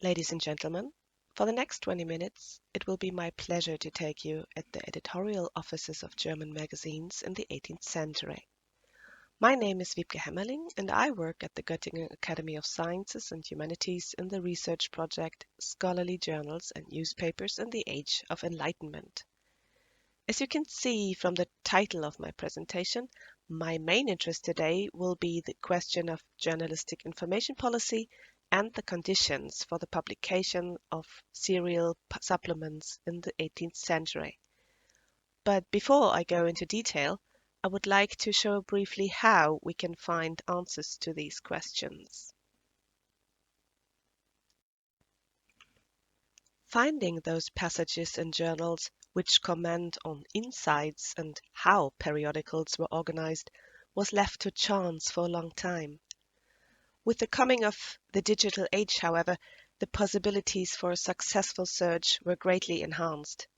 Ladies and gentlemen, for the next 20 minutes, it will be my pleasure to take you at the editorial offices of German magazines in the 18th century. My name is Wiebke Hemmerling, and I work at the Göttingen Academy of Sciences and Humanities in the research project Scholarly Journals and Newspapers in the Age of Enlightenment. As you can see from the title of my presentation, my main interest today will be the question of journalistic information policy and the conditions for the publication of serial supplements in the 18th century. But before I go into detail, I would like to show briefly how we can find answers to these questions. Finding those passages in journals which comment on insights and how periodicals were organized was left to chance for a long time. With the coming of the digital age, however, the possibilities for a successful search were greatly enhanced.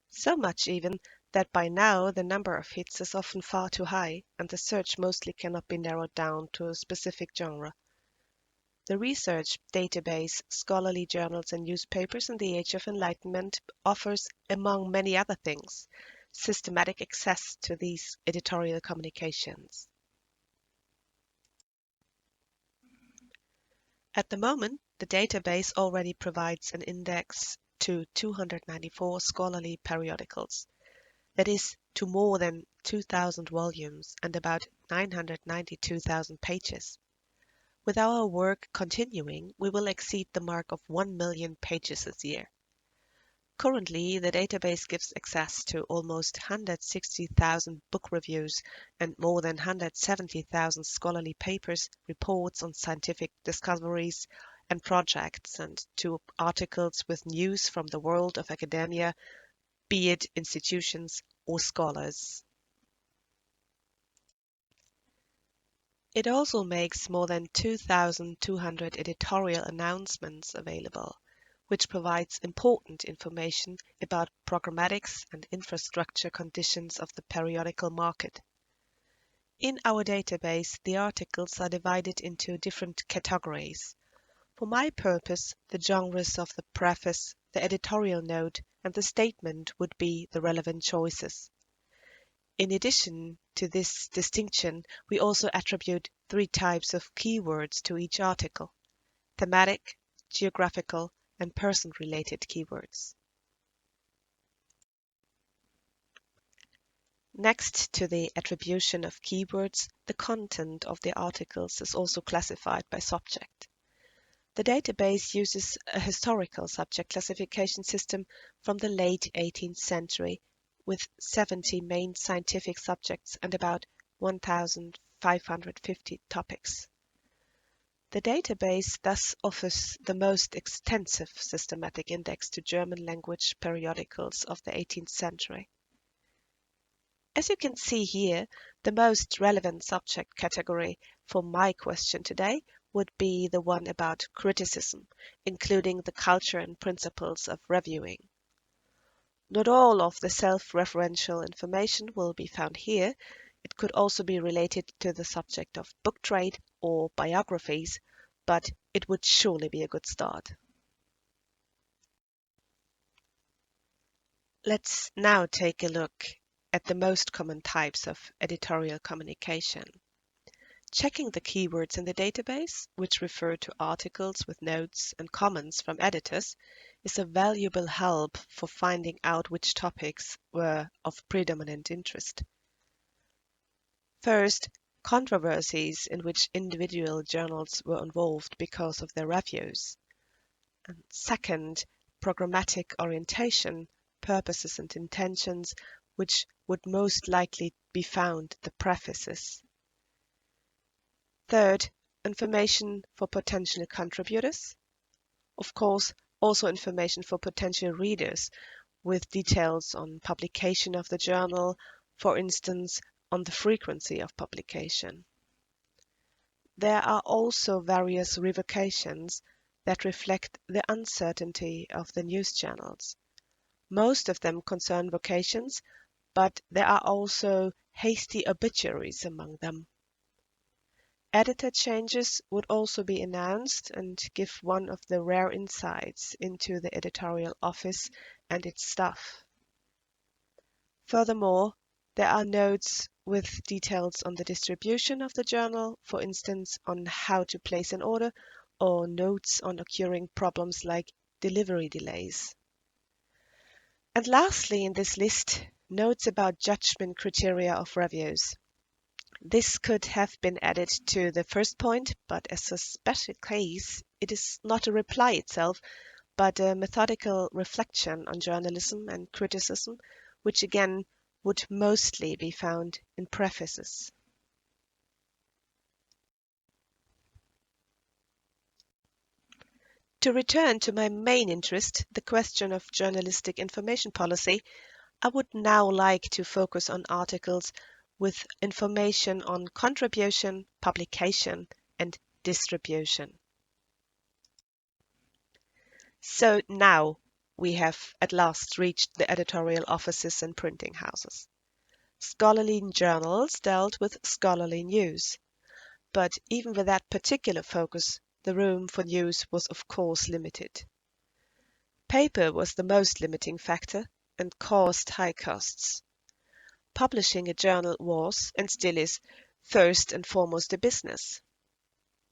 So much even that by now the number of hits is often far too high, and the search mostly cannot be narrowed down to a specific genre. The research database Scholarly Journals and Newspapers in the Age of Enlightenment offers, among many other things, systematic access to these editorial communications. At the moment, the database already provides an index to 294 scholarly periodicals, that is, to more than 2,000 volumes and about 992,000 pages. With our work continuing, we will exceed the mark of 1 million pages this year. Currently, the database gives access to almost 160,000 book reviews and more than 170,000 scholarly papers, reports on scientific discoveries and projects, and to articles with news from the world of academia, be it institutions or scholars. It also makes more than 2,200 editorial announcements available, which provides important information about programmatics and infrastructure conditions of the periodical market. In our database, the articles are divided into different categories. For my purpose, the genres of the preface, the editorial note, and the statement would be the relevant choices. In addition to this distinction, we also attribute 3 types of keywords to each article: thematic, geographical, and person-related keywords. Next to the attribution of keywords, the content of the articles is also classified by subject. The database uses a historical subject classification system from the late 18th century with 70 main scientific subjects and about 1,550 topics. The database thus offers the most extensive systematic index to German language periodicals of the 18th century. As you can see here, the most relevant subject category for my question today would be the one about criticism, including the culture and principles of reviewing. Not all of the self-referential information will be found here. It could also be related to the subject of book trade or biographies, but it would surely be a good start. Let's now take a look at the most common types of editorial communication. Checking the keywords in the database, which refer to articles with notes and comments from editors, is a valuable help for finding out which topics were of predominant interest. First, controversies in which individual journals were involved because of their reviews. And second, programmatic orientation, purposes and intentions, which would most likely be found in the prefaces. Third, information for potential contributors. Of course, also information for potential readers with details on publication of the journal, for instance, on the frequency of publication. There are also various revocations that reflect the uncertainty of the news channels. Most of them concern vocations, but there are also hasty obituaries among them. Editor changes would also be announced and give one of the rare insights into the editorial office and its staff. Furthermore, there are notes with details on the distribution of the journal, for instance, on how to place an order, or notes on occurring problems like delivery delays. And lastly in this list, notes about judgment criteria of reviews. This could have been added to the first point, but as a special case, it is not a reply itself, but a methodical reflection on journalism and criticism, which again would mostly be found in prefaces. To return to my main interest, the question of journalistic information policy, I would now like to focus on articles with information on contribution, publication, and distribution. So now we have at last reached the editorial offices and printing houses. Scholarly journals dealt with scholarly news, but even with that particular focus, the room for news was of course limited. Paper was the most limiting factor and caused high costs. Publishing a journal was, and still is, first and foremost a business.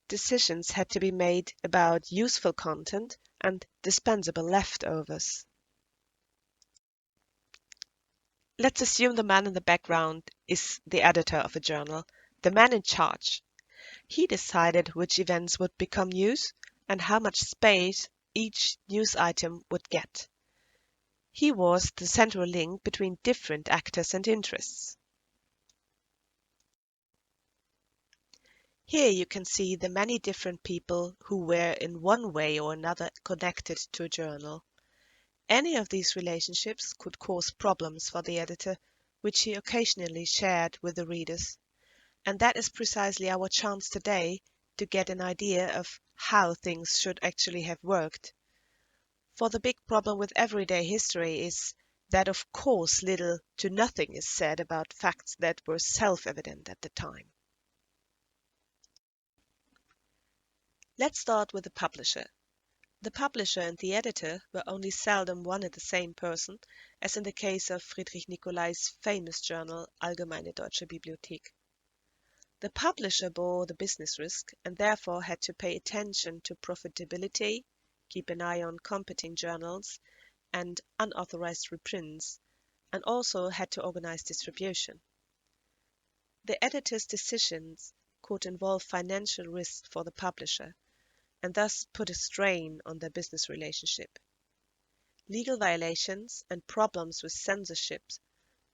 Decisions had to be made about useful content and dispensable leftovers. Let's assume the man in the background is the editor of a journal, the man in charge. He decided which events would become news and how much space each news item would get. He was the central link between different actors and interests. Here you can see the many different people who were in one way or another connected to a journal. Any of these relationships could cause problems for the editor, which he occasionally shared with the readers. And that is precisely our chance today to get an idea of how things should actually have worked. For the big problem with everyday history is that of course little to nothing is said about facts that were self-evident at the time. Let's start with the publisher. The publisher and the editor were only seldom one and the same person, as in the case of Friedrich Nicolai's famous journal Allgemeine Deutsche Bibliothek. The publisher bore the business risk and therefore had to pay attention to profitability, keep an eye on competing journals and unauthorized reprints, and also had to organize distribution. The editor's decisions could involve financial risk for the publisher and thus put a strain on their business relationship. Legal violations and problems with censorship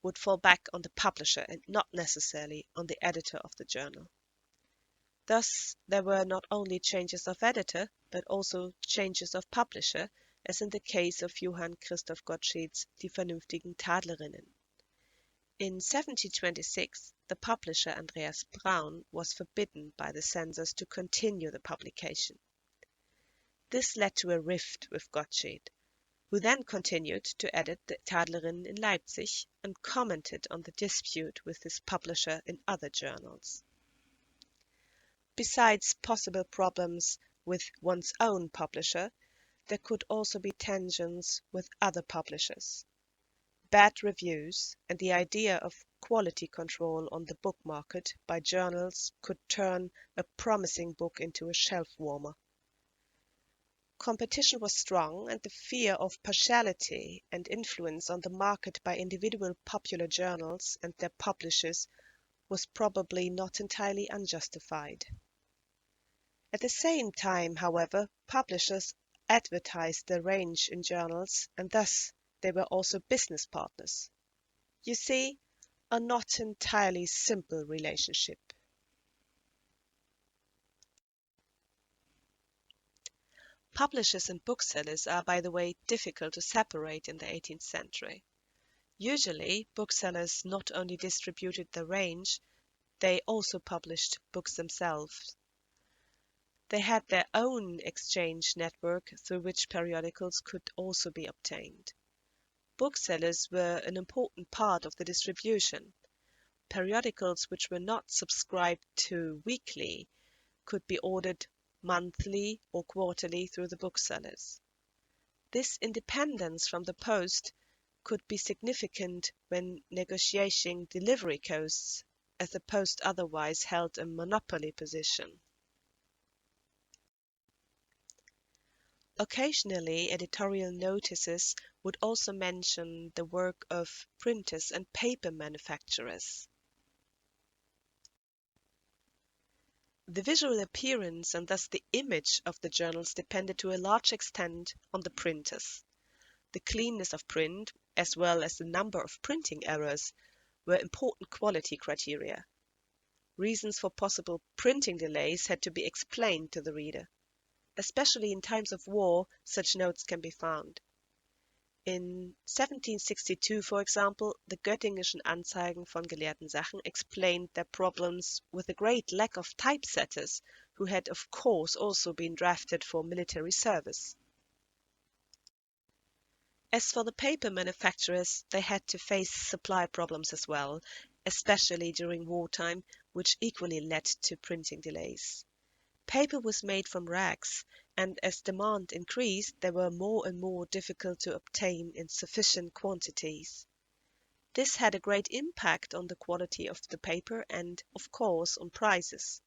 would fall back on the publisher and not necessarily on the editor of the journal. Thus, there were not only changes of editor, but also changes of publisher, as in the case of Johann Christoph Gottsched's Die vernünftigen Tadlerinnen. In 1726, the publisher Andreas Braun was forbidden by the censors to continue the publication. This led to a rift with Gottsched, who then continued to edit the Tadlerinnen in Leipzig and commented on the dispute with his publisher in other journals. Besides possible problems with one's own publisher, there could also be tensions with other publishers. Bad reviews and the idea of quality control on the book market by journals could turn a promising book into a shelf warmer. Competition was strong, and the fear of partiality and influence on the market by individual popular journals and their publishers was probably not entirely unjustified. At the same time, however, publishers advertised their range in journals, and thus they were also business partners. You see, a not entirely simple relationship. Publishers and booksellers are, by the way, difficult to separate in the 18th century. Usually, booksellers not only distributed the range, they also published books themselves. They had their own exchange network through which periodicals could also be obtained. Booksellers were an important part of the distribution. Periodicals which were not subscribed to weekly could be ordered monthly or quarterly through the booksellers. This independence from the post could be significant when negotiating delivery costs, as the post otherwise held a monopoly position. Occasionally, editorial notices would also mention the work of printers and paper manufacturers. The visual appearance and thus the image of the journals depended to a large extent on the printers. The cleanness of print, as well as the number of printing errors, were important quality criteria. Reasons for possible printing delays had to be explained to the reader. Especially in times of war, such notes can be found. In 1762, for example, the Göttingischen Anzeigen von gelehrten Sachen explained their problems with a great lack of typesetters, who had of course also been drafted for military service. As for the paper manufacturers, they had to face supply problems as well, especially during wartime, which equally led to printing delays. Paper was made from rags, and as demand increased, they were more and more difficult to obtain in sufficient quantities. This had a great impact on the quality of the paper and, of course, on prices.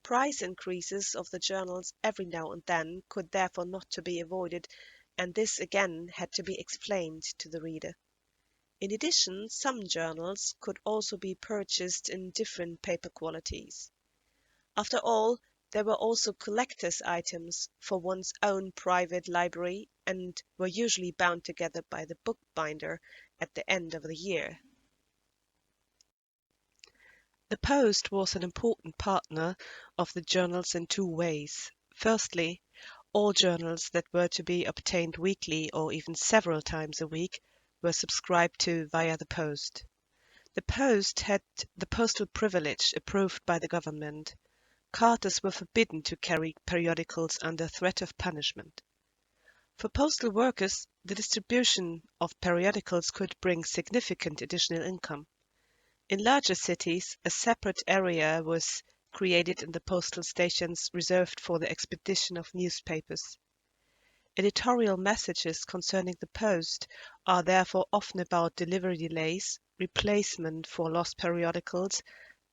Price increases of the journals every now and then could therefore not to be avoided, and this again had to be explained to the reader. In addition, some journals could also be purchased in different paper qualities. After all, there were also collector's items for one's own private library and were usually bound together by the bookbinder at the end of the year. The post was an important partner of the journals in two ways. Firstly, all journals that were to be obtained weekly or even several times a week were subscribed to via the post. The post had the postal privilege approved by the government. Carters were forbidden to carry periodicals under threat of punishment. For postal workers, the distribution of periodicals could bring significant additional income. In larger cities, a separate area was created in the postal stations reserved for the expedition of newspapers. Editorial messages concerning the post are therefore often about delivery delays, replacement for lost periodicals,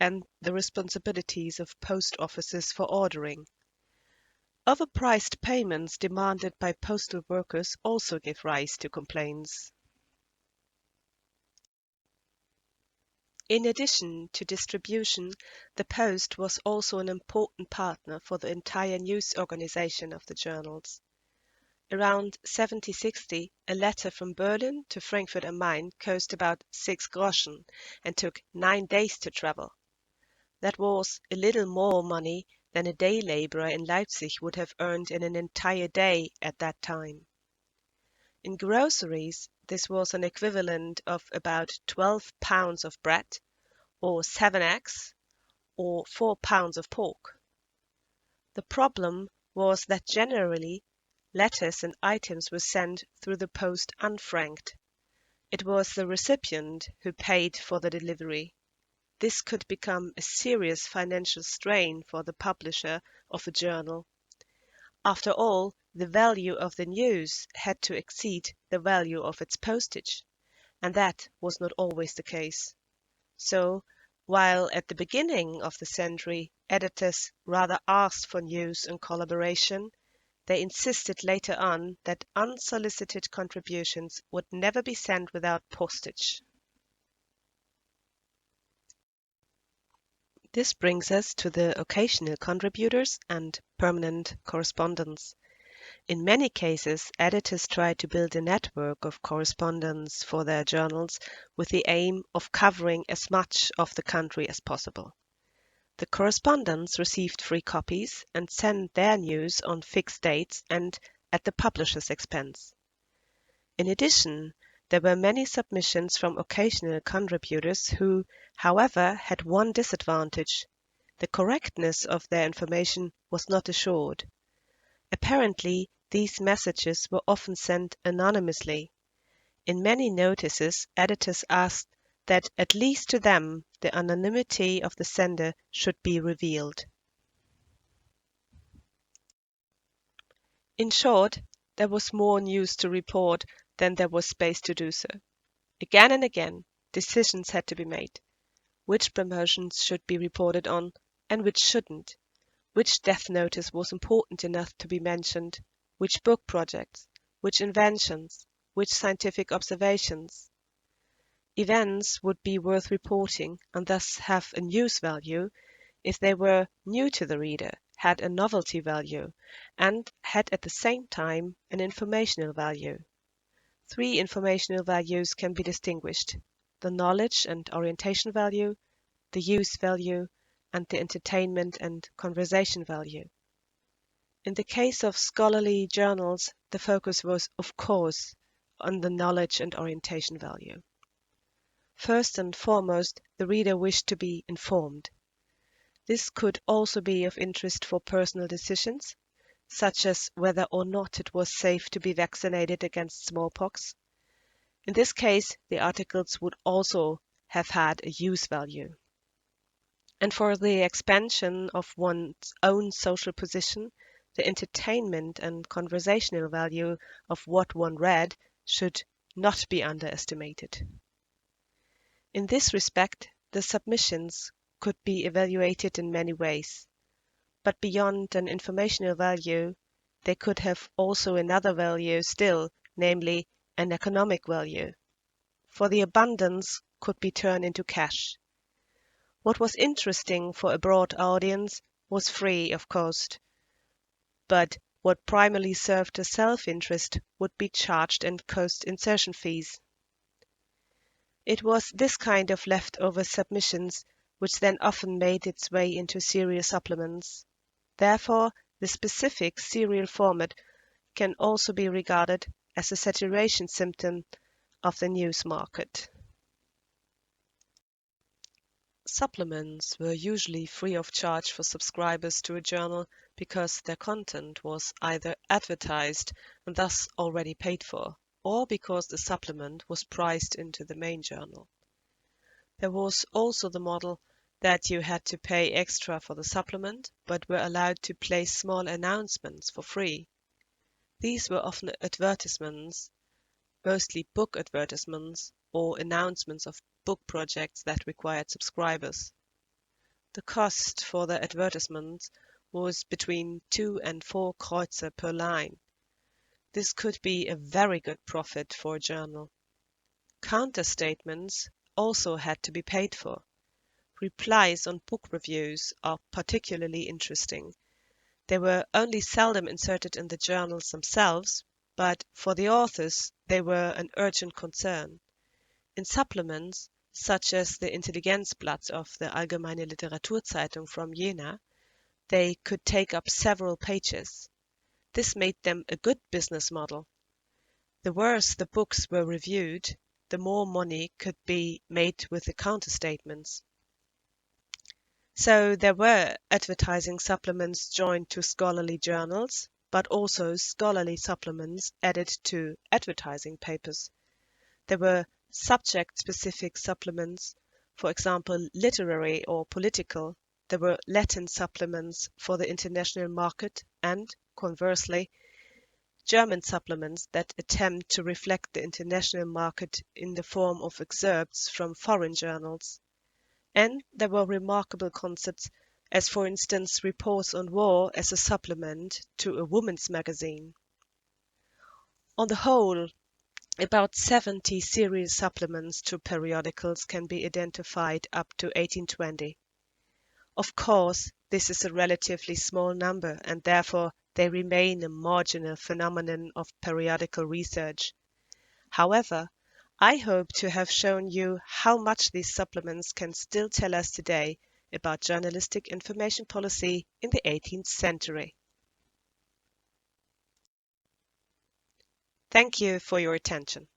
and the responsibilities of post offices for ordering. Overpriced payments demanded by postal workers also gave rise to complaints. In addition to distribution, the post was also an important partner for the entire news organization of the journals. Around 1760, a letter from Berlin to Frankfurt am Main cost about 6 Groschen and took 9 days to travel. That was a little more money than a day laborer in Leipzig would have earned in an entire day at that time. In groceries, this was an equivalent of about 12 pounds of bread, or 7 eggs, or 4 pounds of pork. The problem was that generally letters and items were sent through the post unfranked. It was the recipient who paid for the delivery. This could become a serious financial strain for the publisher of a journal. After all, the value of the news had to exceed the value of its postage, and that was not always the case. So, while at the beginning of the century editors rather asked for news and collaboration, they insisted later on that unsolicited contributions would never be sent without postage. This brings us to the occasional contributors and permanent correspondents. In many cases, editors try to build a network of correspondents for their journals with the aim of covering as much of the country as possible. The correspondents received free copies and sent their news on fixed dates and at the publisher's expense. In addition, there were many submissions from occasional contributors who, however, had one disadvantage: the correctness of their information was not assured. Apparently, these messages were often sent anonymously. In many notices, editors asked that at least to them the anonymity of the sender should be revealed. In short, there was more news to report than there was space to do so. Again and again, decisions had to be made. Which promotions should be reported on and which shouldn't? Which death notice was important enough to be mentioned? Which book projects? Which inventions? Which scientific observations? Events would be worth reporting and thus have a news value if they were new to the reader, had a novelty value, and had at the same time an informational value. Three informational values can be distinguished: the knowledge and orientation value, the use value, and the entertainment and conversation value. In the case of scholarly journals, the focus was, of course, on the knowledge and orientation value. First and foremost, the reader wished to be informed. This could also be of interest for personal decisions, such as whether or not it was safe to be vaccinated against smallpox. In this case, the articles would also have had a use value. And for the expansion of one's own social position, the entertainment and conversational value of what one read should not be underestimated. In this respect, the submissions could be evaluated in many ways, but beyond an informational value, they could have also another value still, namely an economic value, for the abundance could be turned into cash. What was interesting for a broad audience was free of cost, but what primarily served the self-interest would be charged and cost insertion fees. It was this kind of leftover submissions which then often made its way into serial supplements. Therefore, the specific serial format can also be regarded as a saturation symptom of the news market. Supplements were usually free of charge for subscribers to a journal because their content was either advertised and thus already paid for, or because the supplement was priced into the main journal. There was also the model that you had to pay extra for the supplement, but were allowed to place small announcements for free. These were often advertisements, mostly book advertisements, or announcements of book projects that required subscribers. The cost for the advertisements was between 2 and 4 kreuzer per line. This could be a very good profit for a journal. Counter-statements also had to be paid for. Replies on book reviews are particularly interesting. They were only seldom inserted in the journals themselves, but for the authors they were an urgent concern. In supplements, such as the Intelligenzblatt of the Allgemeine Literaturzeitung from Jena, they could take up several pages. This made them a good business model. The worse the books were reviewed, the more money could be made with the counter-statements. So there were advertising supplements joined to scholarly journals, but also scholarly supplements added to advertising papers. There were subject-specific supplements, for example, literary or political. There were Latin supplements for the international market and, conversely, German supplements that attempt to reflect the international market in the form of excerpts from foreign journals. And there were remarkable concepts, as for instance reports on war as a supplement to a woman's magazine. On the whole, about 70 serial supplements to periodicals can be identified up to 1820. Of course, this is a relatively small number, and therefore they remain a marginal phenomenon of periodical research. However, I hope to have shown you how much these supplements can still tell us today about journalistic information policy in the 18th century. Thank you for your attention.